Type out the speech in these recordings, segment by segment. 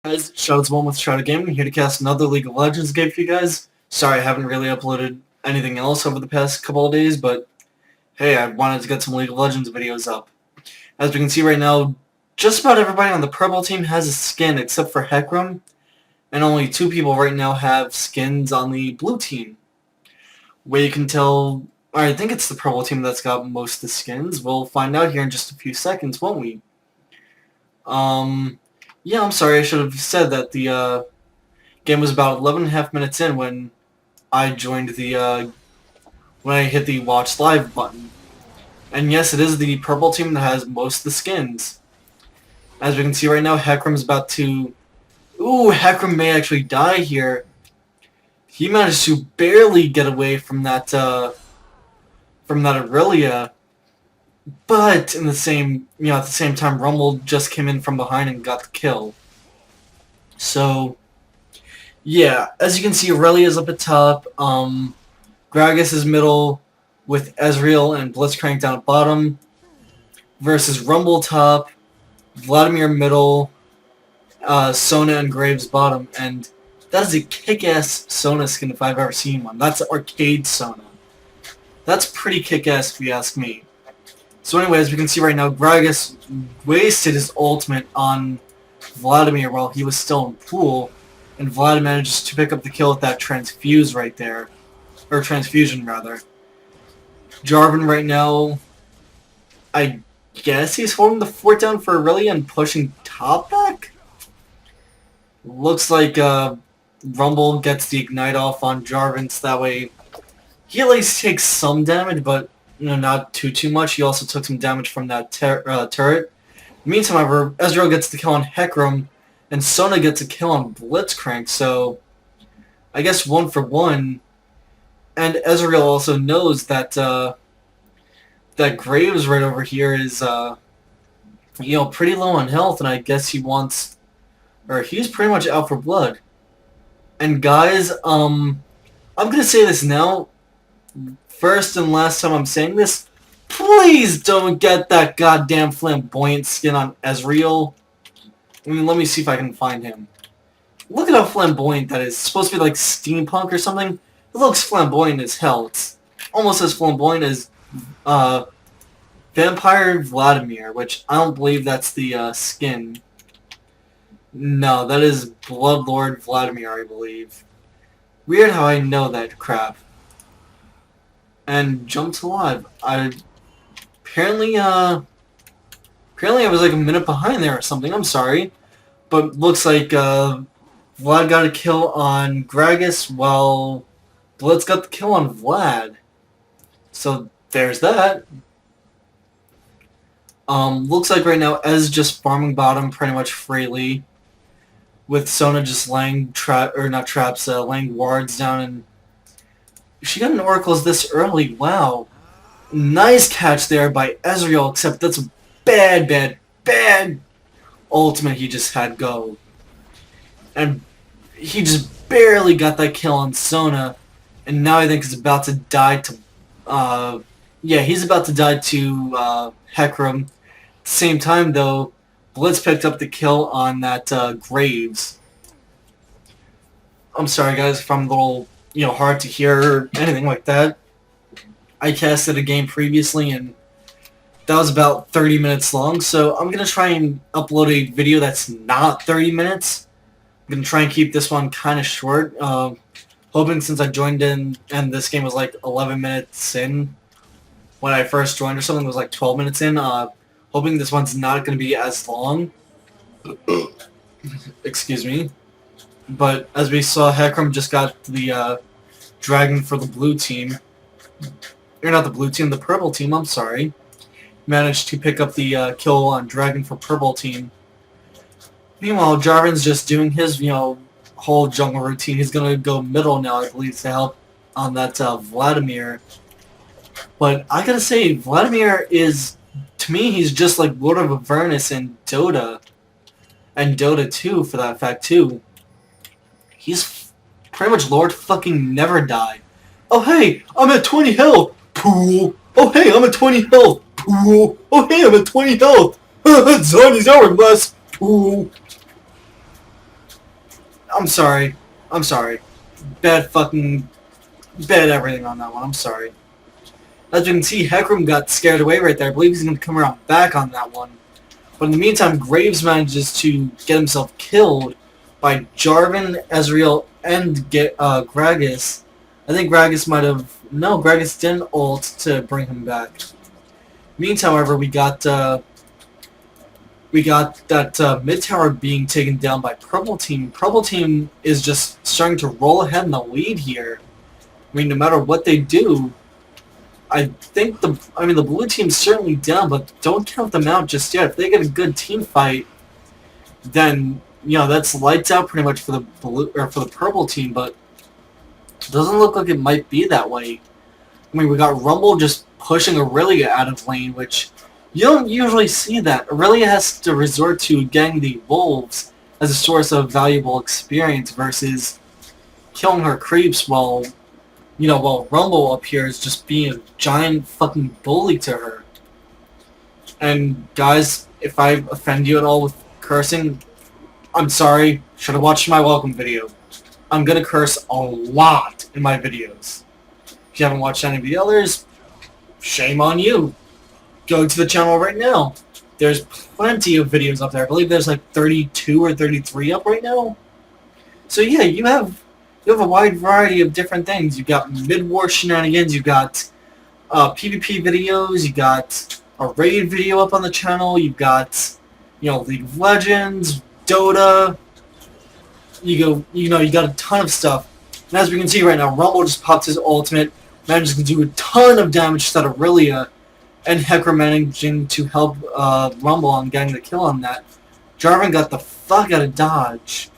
Guys, Shouts One with Shoutout Gaming, here to cast another League of Legends game for you guys. Sorry I haven't really uploaded anything else over the past couple of days, but hey, I wanted to get some League of Legends videos up. As we can see right now, just about everybody on the purple team has a skin except for Hecarim, and only 2 people right now have skins on the blue team. Where you can tell, I think it's the purple team that's got most of the skins. We'll find out here in just a few seconds, won't we? Yeah, I'm sorry, I should have said that the game was about 11.5 minutes in when I joined when I hit the watch live button. And yes, it is the purple team that has most of the skins. As we can see right now, Hecarim's about to... Ooh, Hecarim may actually die here. He managed to barely get away from that Aurelia. But in the same, at the same time, Rumble just came in from behind and got the kill. So, yeah, as you can see, Aurelia's up at top. Gragas is middle with Ezreal and Blitzcrank down at bottom. Versus Rumble top, Vladimir middle, Sona and Graves bottom. And that is a kick-ass Sona skin if I've ever seen one. That's arcade Sona. That's pretty kick-ass if you ask me. So anyway, as we can see right now, Gragas wasted his ultimate on Vladimir while he was still in pool, and Vladimir manages to pick up the kill with that transfuse right there. Or transfusion, rather. Jarvan right now, I guess he's holding the fort down for Aurelia and pushing top back? Looks like Rumble gets the Ignite off on Jarvan, so that way he at least takes some damage, but not too much. He also took some damage from that turret. Meantime, however, Ezreal gets the kill on Hecarim, and Sona gets a kill on Blitzcrank, so I guess 1 for 1. And Ezreal also knows that that Graves right over here is pretty low on health, and I guess he wants, or he's pretty much out for blood. And guys, I'm gonna say this now. First and last time I'm saying this, please don't get that goddamn flamboyant skin on Ezreal. I mean, let me see if I can find him. Look at how flamboyant that is. It's supposed to be like steampunk or something. It looks flamboyant as hell. It's almost as flamboyant as Vampire Vladimir, which I don't believe that's the skin. No, that is Bloodlord Vladimir, I believe. Weird how I know that crap. And Jump to Live. Apparently I was like a minute behind there or something. I'm sorry. But looks like Vlad got a kill on Gragas while Blitz got the kill on Vlad. So there's that. Looks like right now Ez just farming bottom pretty much freely, with Sona just laying laying wards down, and she got an Oracle's this early. Wow. Nice catch there by Ezreal, except that's a bad ultimate he just had go. And he just barely got that kill on Sona, and now I think he's about to die to... he's about to die to Hecarim. At the same time, though, Blitz picked up the kill on that Graves. I'm sorry, guys, if I'm a little, hard to hear or anything like that. I casted a game previously, and that was about 30 minutes long, so I'm going to try and upload a video that's not 30 minutes. I'm going to try and keep this one kind of short, hoping since I joined in, and this game was like 11 minutes in when I first joined or something, it was like 12 minutes in, hoping this one's not going to be as long. Excuse me. But as we saw, Hecarim just got the dragon for the blue team. Or not the blue team, the purple team, I'm sorry. Managed to pick up the kill on dragon for purple team. Meanwhile, Jarvan's just doing his, whole jungle routine. He's going to go middle now, I believe, to help on that Vladimir. But I gotta say, Vladimir is, to me, he's just like Lord of Avernus in Dota. And Dota 2, for that fact, too. He's pretty much Lord fucking Never Die. Oh hey, I'm at 20 health! Pool! Oh hey, I'm at 20 health! Pool! Oh hey, I'm at 20 health! Zony's hourglass! Pool! I'm sorry. I'm sorry. Bad fucking... Bad everything on that one. I'm sorry. As you can see, Hecarim got scared away right there. I believe he's going to come around back on that one. But in the meantime, Graves manages to get himself killed by Jarvan, Ezreal, and Gragas. I think Gragas might have... No, Gragas didn't ult to bring him back. Meantime, however, we got that mid tower being taken down by Purple Team. Purple Team is just starting to roll ahead in the lead here. I mean, no matter what they do, I think the blue team's certainly down, but don't count them out just yet. If they get a good team fight, then that's lights out pretty much for the purple team. But it doesn't look like it might be that way. I mean, we got Rumble just pushing Aurelia out of lane, which you don't usually see that. Aurelia has to resort to getting the wolves as a source of valuable experience versus killing her creeps while Rumble up here is just being a giant fucking bully to her. And guys, if I offend you at all with cursing, I'm sorry. Should have watched my welcome video. I'm gonna curse a lot in my videos. If you haven't watched any of the others, shame on you. Go to the channel right now. There's plenty of videos up there. I believe there's like 32 or 33 up right now. So yeah, you have a wide variety of different things. You've got mid-war shenanigans, you've got PvP videos, you got a raid video up on the channel, you've got League of Legends, Dota. You got a ton of stuff. And as we can see right now, Rumble just popped his ultimate, manages to do a ton of damage to that Aurelia, and Hecarim managing to help Rumble on getting the kill on that. Jarvan got the fuck out of dodge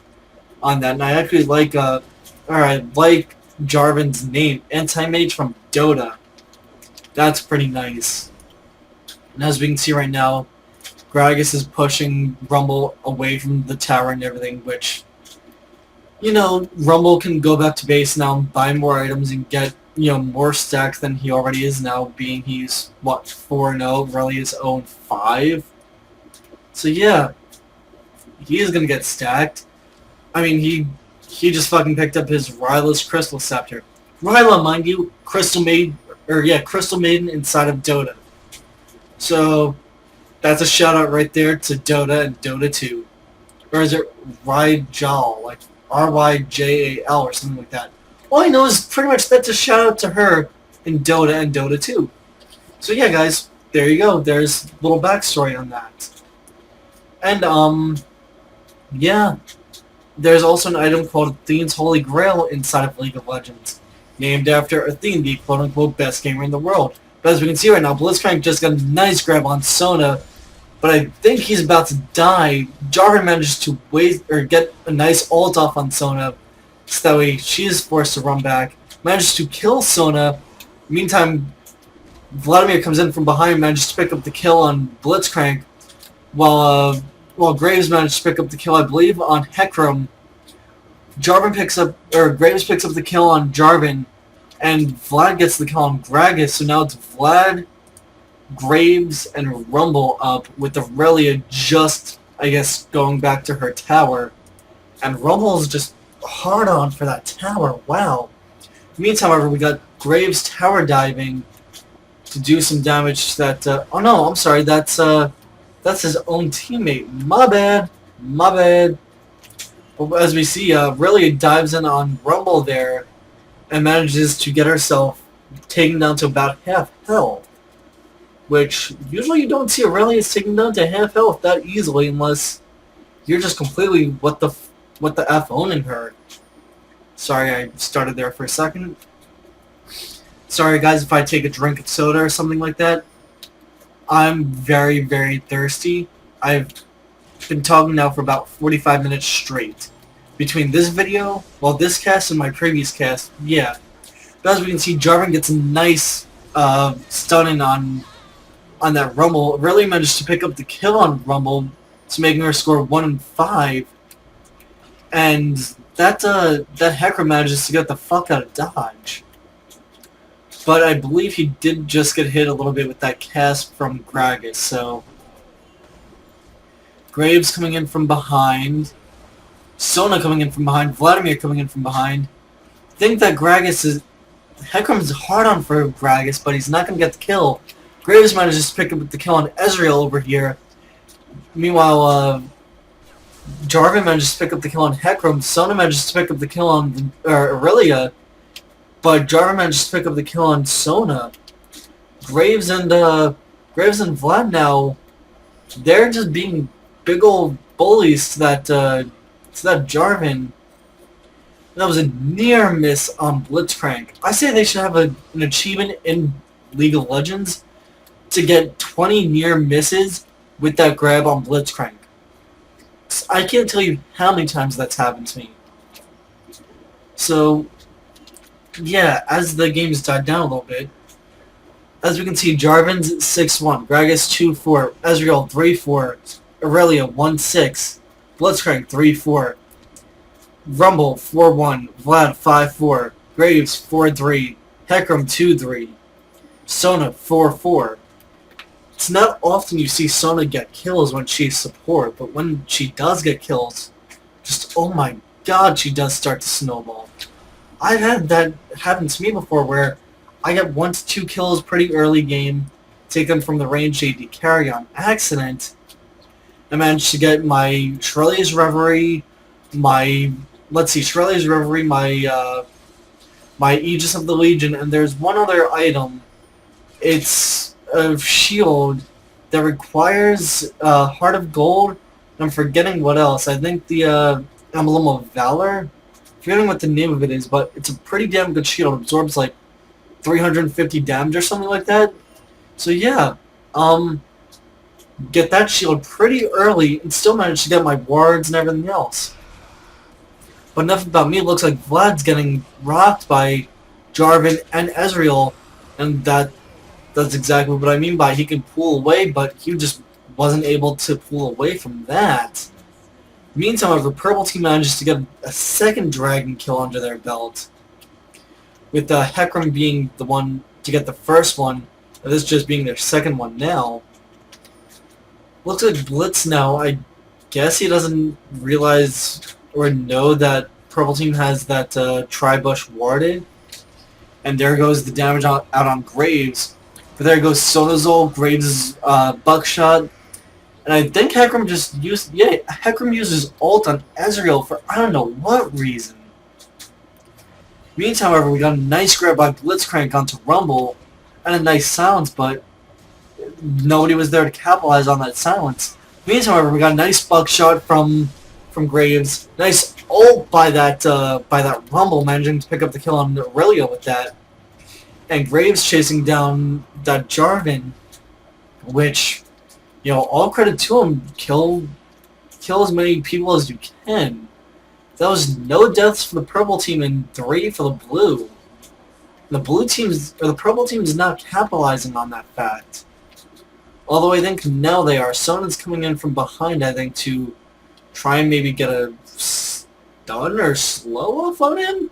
on that, and I actually like Jarvan's name, Anti-Mage from Dota. That's pretty nice. And as we can see right now, Gragas is pushing Rumble away from the tower and everything, which, Rumble can go back to base now and buy more items and get, more stacks than he already is now, being he's, 4-0, really is 0-5. So yeah, he is going to get stacked. I mean, he just fucking picked up his Ryla's Crystal Scepter. Ryla, mind you, Crystal Maiden inside of Dota. So, that's a shout out right there to Dota and Dota 2. Or is it Ryjal, like R-Y-J-A-L or something like that. All I know is pretty much that's a shout out to her in Dota and Dota 2. So yeah, guys, there you go. There's a little backstory on that. And, yeah. There's also an item called Athene's Holy Grail inside of League of Legends, named after Athene, the quote-unquote best gamer in the world. But as we can see right now, Blitzcrank just got a nice grab on Sona, but I think he's about to die. Jarvan manages to get a nice ult off on Sona, so that way she is forced to run back. Manages to kill Sona. Meantime, Vladimir comes in from behind, manages to pick up the kill on Blitzcrank, while Graves managed to pick up the kill, I believe, on Hecarim. Graves picks up the kill on Jarvan, and Vlad gets the kill on Gragas. So now it's Vlad, Graves, and Rumble up, with Aurelia just, I guess, going back to her tower. And Rumble's just hard on for that tower. Wow. Meantime, however, we got Graves tower diving to do some damage to that. Oh no, I'm sorry. That's his own teammate. My bad. My bad. But as we see, Aurelia dives in on Rumble there and manages to get herself taken down to about half health. Which, usually you don't see Aurelia taken down to half health that easily unless you're just completely what the F owning her. Sorry, I started there for a second. Sorry guys if I take a drink of soda or something like that. I'm very, very thirsty. I've been talking now for about 45 minutes straight. Between this video, this cast and my previous cast, yeah. But as we can see, Jarvan gets a nice stunning on that Rumble. Really managed to pick up the kill on Rumble, to making her score 1-5. And that Hecarim manages to get the fuck out of dodge. But I believe he did just get hit a little bit with that cast from Gragas, so... Graves coming in from behind. Sona coming in from behind, Vladimir coming in from behind. Think that Gragas is... Hecarim's hard on for Gragas, but he's not going to get the kill. Graves manages to pick up the kill on Ezreal over here. Meanwhile, Jarvan manages to pick up the kill on Hecarim. Sona manages to pick up the kill on Aurelia. But Jarvan manages to pick up the kill on Sona. Graves and Vlad now, they're just being big old bullies to that Jarvan. That was a near miss on Blitzcrank. I say they should have an achievement in League of Legends to get 20 near misses with that grab on Blitzcrank. I can't tell you how many times that's happened to me. So, yeah, as the game's died down a little bit, as we can see, Jarvan's 6-1, Gragas 2-4, Ezreal 3-4, Aurelia 1-6, Blitzcrank 3-4, Rumble 4-1, Vlad 5-4, Graves 4-3, Hecarim 2-3, Sona 4-4. It's not often you see Sona get kills when she's support, but when she does get kills, just oh my god, she does start to snowball. I've had that happen to me before where I get 1 to 2 kills pretty early game, take them from the range AD carry on accident, I managed to get my Shirley's Reverie, my my Aegis of the Legion, and there's one other item. It's a shield that requires Heart of Gold, and I'm forgetting what else. I think the Emblem of Valor? Forgetting what the name of it is, but it's a pretty damn good shield. It absorbs like 350 damage or something like that. So yeah, get that shield pretty early and still manage to get my wards and everything else. But enough about me. It looks like Vlad's getting rocked by Jarvan and Ezreal, and that's exactly what I mean by he can pull away, but he just wasn't able to pull away from that. Meantime, however, Purple Team manages to get a second Dragon kill under their belt, with Hecarim being the one to get the first one, and this just being their second one now. Looks like Blitz now, I guess he doesn't realize or know that Purple Team has that Tribush warded. And there goes the damage out on Graves. But there goes Sonazol, Graves' Buckshot. And I think Hecarim just used... Yeah, Hecarim uses ult on Ezreal for I don't know what reason. Meantime, however, we got a nice grab by Blitzcrank onto Rumble. And a nice silence, but nobody was there to capitalize on that silence. Meantime, however, we got a nice Buckshot from Graves. Nice ult by that Rumble, managing to pick up the kill on Aurelia with that. And Graves chasing down that Jarvan, which, you know, all credit to him. Kill as many people as you can. That was no deaths for the Purple Team and 3 for the Blue. The Purple Team is not capitalizing on that fact. Although I think now they are. Sona's coming in from behind, I think, to try and maybe get a stun or slow off on him?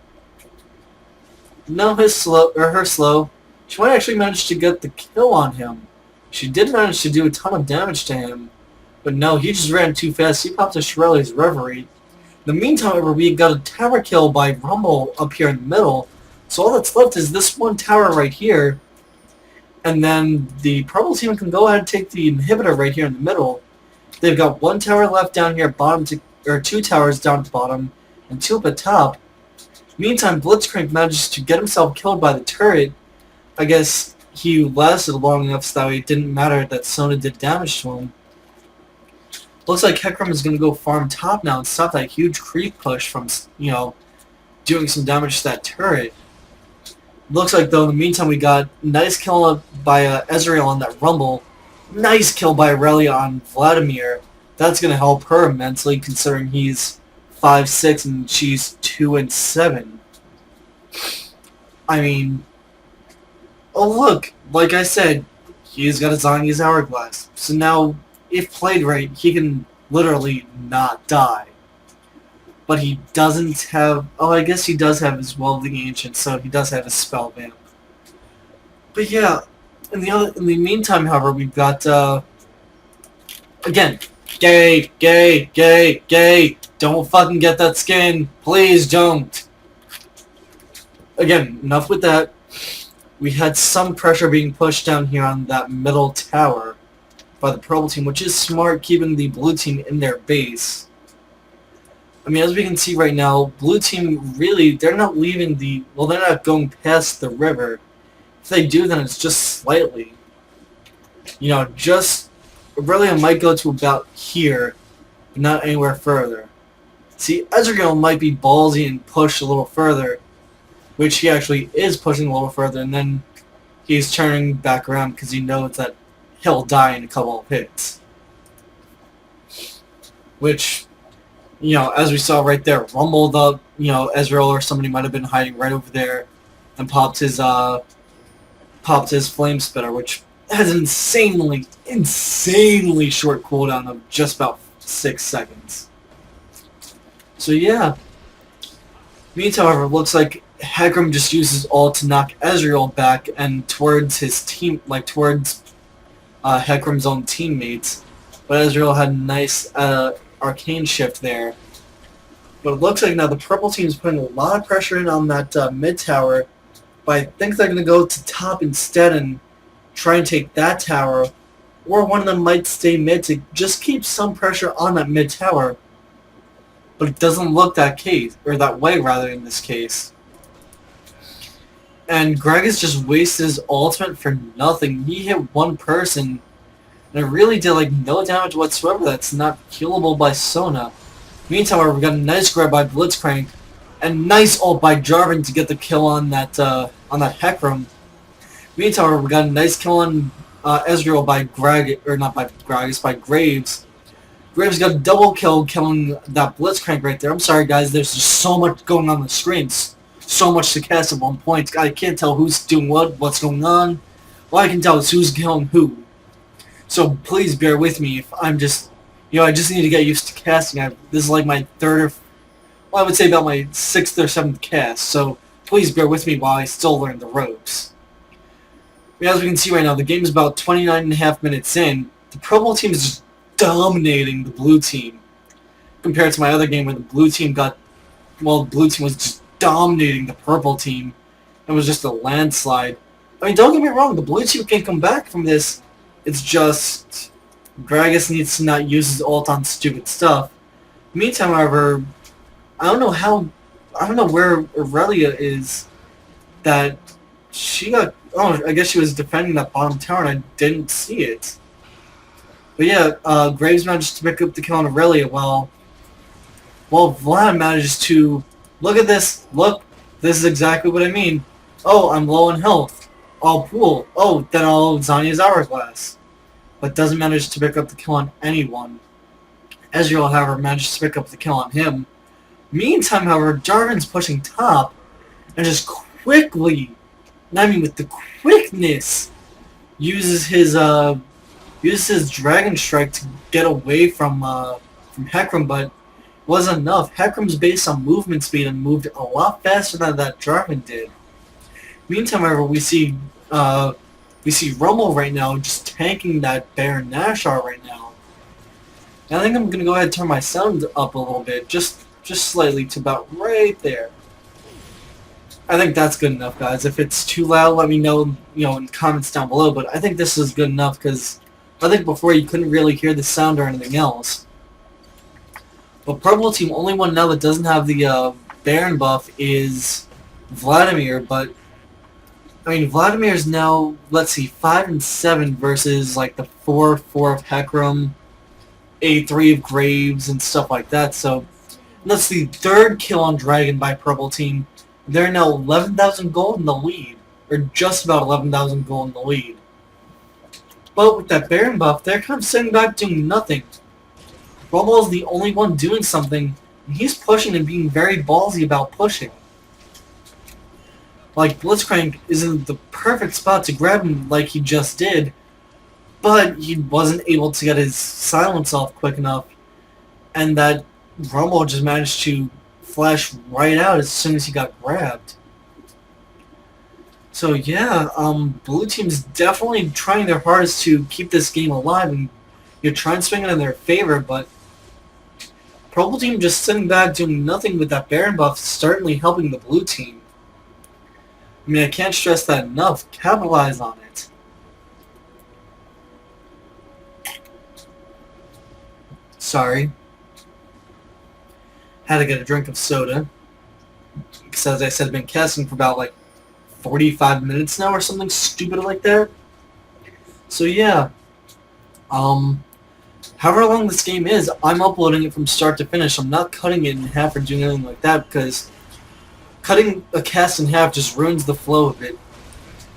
No, her slow. She might actually manage to get the kill on him. She did manage to do a ton of damage to him. But no, he just ran too fast. He popped a Shirley's Reverie. In the meantime, however, we got a tower kill by Rumble up here in the middle. So all that's left is this one tower right here. And then the Purple Team can go ahead and take the inhibitor right here in the middle. They've got one tower left down here, or 2 towers down at the bottom, and 2 up at top. Meantime, Blitzcrank manages to get himself killed by the turret. I guess he lasted long enough so that it didn't matter that Sona did damage to him. Looks like Hecarim is going to go farm top now and stop that huge creep push from, you know, doing some damage to that turret. Looks like, though, in the meantime, we got a nice kill by Ezreal on that Rumble. Nice kill by Aurelia on Vladimir. That's going to help her immensely, considering he's 5'6" and she's 2 and 7. I mean, oh look, like I said, he's got a Zangi's Hourglass. So now, if played right, he can literally not die. But he doesn't have... Oh, I guess he does have his Welding Ancient, so he does have his Spell Vamp. But yeah, in the meantime, however, we've got... again, Gay, gay, gay, gay. Don't fucking get that skin. Please don't. Again, enough with that. We had some pressure being pushed down here on that middle tower by the purple team, which is smart, keeping the blue team in their base. I mean, as we can see right now, blue team really, they're not leaving the, well, they're not going past the river. If they do, then it's just slightly. You know, just, Aurelia might go to about here, but not anywhere further. See, Ezreal might be ballsy and push a little further, which he actually is pushing a little further, and then he's turning back around because he knows that he'll die in a couple of hits. Which, you know, as we saw right there, rumbled up, you know, Ezreal or somebody might have been hiding right over there and popped his flame spitter, which has an insanely short cooldown of just about 6 seconds. So yeah. Meantime, however, it looks like Hecarim just uses ult to knock Ezreal back and towards his team, like towards Hecarim's own teammates. But Ezreal had a nice arcane shift there. But it looks like now the purple team is putting a lot of pressure in on that mid tower. But I think they're going to go to top instead and try and take that tower. Or one of them might stay mid to just keep some pressure on that mid tower. But it doesn't look that case, or that way rather in this case. And Gragas just wasted his ultimate for nothing. He hit one person, and it really did like no damage whatsoever. That's not killable by Sona. Meantime, however, we got a nice grab by Blitzcrank, and nice ult by Jarvan to get the kill on that Hecarim. Meantime, however, we got a nice kill on Ezreal by by Graves. Graves got a double kill, killing that Blitzcrank right there. I'm sorry, guys. There's just so much going on the screens. So much to cast at one point. I can't tell who's doing what's going on. All I can tell is who's killing who. So please bear with me if I'm just, you know, I just need to get used to casting. This is like my third, well, I would say about my 6th or 7th cast. So please bear with me while I still learn the ropes. As we can see right now, the game is about 29.5 minutes in. The purple team is just dominating the blue team compared to my other game where the blue team got, well, the blue team was just dominating the purple team. It was just a landslide. I mean, don't get me wrong, the blue team can come back from this. It's just Gragas needs to not use his ult on stupid stuff. Meantime, however, I don't know where Aurelia is. That she got, oh, I guess she was defending that bottom tower and I didn't see it. But yeah, Graves managed to pick up the kill on Aurelia while Vlad manages to, look at this, look, this is exactly what I mean. Oh, I'm low on health. I'll pool. Oh, then I'll Zanya's Hourglass. But doesn't manage to pick up the kill on anyone. Ezreal, however, manages to pick up the kill on him. Meantime, however, Jarvan's pushing top and just quickly, I mean with the quickness, uses his Dragon Strike to get away from Hecarim, but it wasn't enough. Hecarim's based on movement speed and moved a lot faster than that Jarvan did. Meantime, however, we see Rumble right now just tanking that Baron Nashor right now. And I think I'm gonna go ahead and turn my sound up a little bit, just slightly to about right there. I think that's good enough, guys. If it's too loud, let me know, you know, in comments down below. But I think this is good enough because I think before you couldn't really hear the sound or anything else. But purple team, only one now that doesn't have the Baron buff is Vladimir. But I mean, Vladimir's now, let's see, 5 and 7 versus like the 4-4 of Hecarim, 8-3 of Graves and stuff like that. So that's the 3rd kill on Dragon by purple team. They're now 11,000 gold in the lead, or just about 11,000 gold in the lead. But with that Baron buff, they're kind of sitting back doing nothing. Rumble's the only one doing something, and he's pushing and being very ballsy about pushing. Like, Blitzcrank is in the perfect spot to grab him like he just did, but he wasn't able to get his silence off quick enough, and that Rumble just managed to flash right out as soon as he got grabbed. So yeah, blue team's definitely trying their hardest to keep this game alive and, you you try and swing it in their favor, but purple team just sitting back doing nothing with that Baron buff, certainly helping the blue team. I mean, I can't stress that enough. Capitalize on it. Sorry. Had to get a drink of soda. Because as I said, I've been casting for about like 45 minutes now or something stupid like that. So yeah. However long this game is, I'm uploading it from start to finish. I'm not cutting it in half or doing anything like that because cutting a cast in half just ruins the flow of it.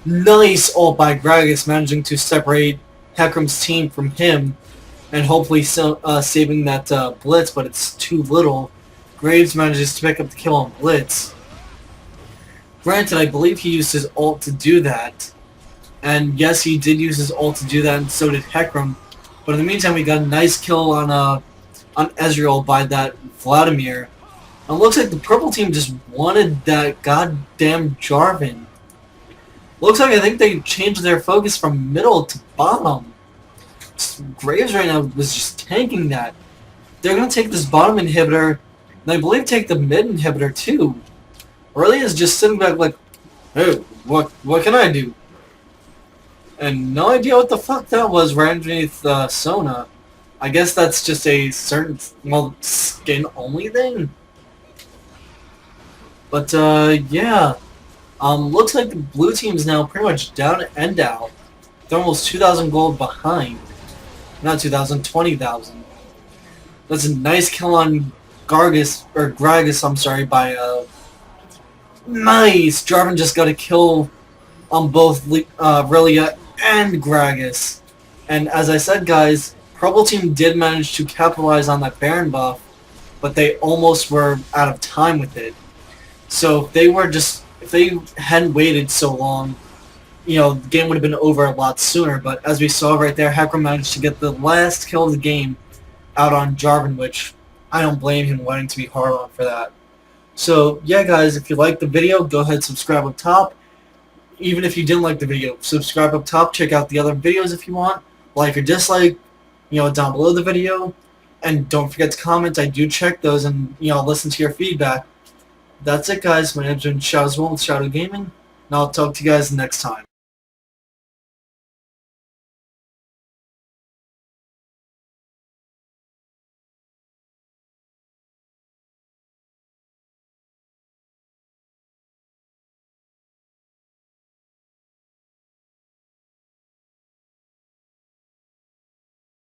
Nice ult by Gragas, managing to separate Hecarim's team from him and hopefully saving that Blitz, but it's too little. Graves manages to pick up the kill on Blitz. Granted, I believe he used his ult to do that. And yes, he did use his ult to do that, and so did Hecarim. But in the meantime, we got a nice kill on Ezreal by that Vladimir. And it looks like the purple team just wanted that goddamn Jarvan. Looks like I think they changed their focus from middle to bottom. Graves right now was just tanking that. They're going to take this bottom inhibitor, and I believe take the mid inhibitor too. Aurelia is just sitting back like, hey, what can I do? And no idea what the fuck that was right underneath Sona. I guess that's just a certain, well, skin-only thing? But, yeah. Looks like the blue team's now pretty much down and out. They're almost 2,000 gold behind. Not 2,000, 20,000. That's a nice kill on Gragas, I'm sorry, by, nice! Jarvan just got a kill on both Aurelia and Gragas. And as I said, guys, purple team did manage to capitalize on that Baron buff, but they almost were out of time with it. So if they hadn't waited so long, you know, the game would have been over a lot sooner. But as we saw right there, Hecarim managed to get the last kill of the game out on Jarvan, which I don't blame him wanting to be hard on for that. So yeah, guys, if you liked the video, go ahead and subscribe up top. Even if you didn't like the video, subscribe up top. Check out the other videos if you want. Like or dislike, you know, down below the video. And don't forget to comment. I do check those and, you know, listen to your feedback. That's it, guys. My name's been Shadow with Shadow Gaming, and I'll talk to you guys next time.